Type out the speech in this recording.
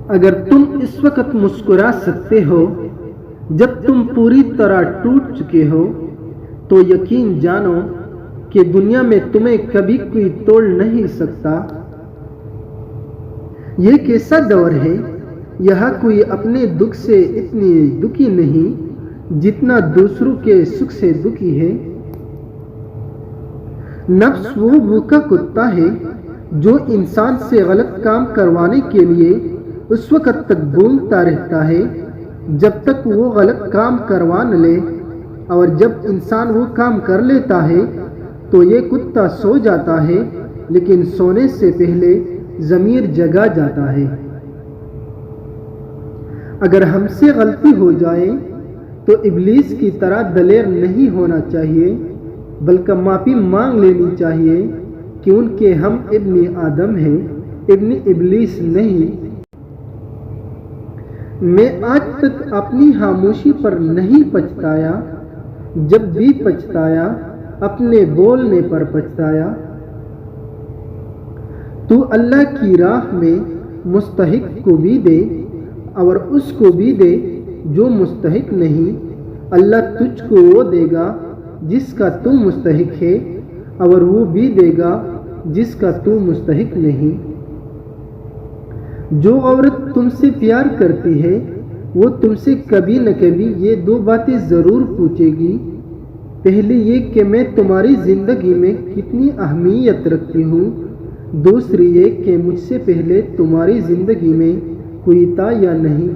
اگر تم اس وقت مسکرا سکتے ہو جب تم پوری طرح ٹوٹ چکے ہو تو یقین جانو کہ دنیا میں تمہیں کبھی کوئی توڑ نہیں سکتا۔ یہ کیسا دور ہے، یہاں کوئی اپنے دکھ سے اتنی دکھی نہیں جتنا دوسروں کے سکھ سے دکھی ہے۔ نفس وہ بھوکا کتا ہے جو انسان سے غلط کام کروانے کے لیے اس وقت تک بولتا رہتا ہے جب تک وہ غلط کام کروا نہ لے، اور جب انسان وہ کام کر لیتا ہے تو یہ کتا سو جاتا ہے، لیکن سونے سے پہلے ضمیر جگا جاتا ہے۔ اگر ہم سے غلطی ہو جائے تو ابلیس کی طرح دلیر نہیں ہونا چاہیے، بلکہ معافی مانگ لینی چاہیے، کیونکہ ہم ابن آدم ہیں، ابن ابلیس نہیں۔ میں آج تک اپنی خاموشی پر نہیں پچھتایا، جب بھی پچھتایا اپنے بولنے پر پچھتایا۔ تو اللہ کی راہ میں مستحق کو بھی دے اور اس کو بھی دے جو مستحق نہیں۔ اللہ تجھ کو وہ دے گا جس کا تو مستحق ہے، اور وہ بھی دے گا جس کا تو مستحق نہیں۔ جو عورت تم سے پیار کرتی ہے وہ تم سے کبھی نہ کبھی یہ دو باتیں ضرور پوچھے گی۔ پہلی یہ کہ میں تمہاری زندگی میں کتنی اہمیت رکھتی ہوں، دوسری یہ کہ مجھ سے پہلے تمہاری زندگی میں کوئی تھا یا نہیں۔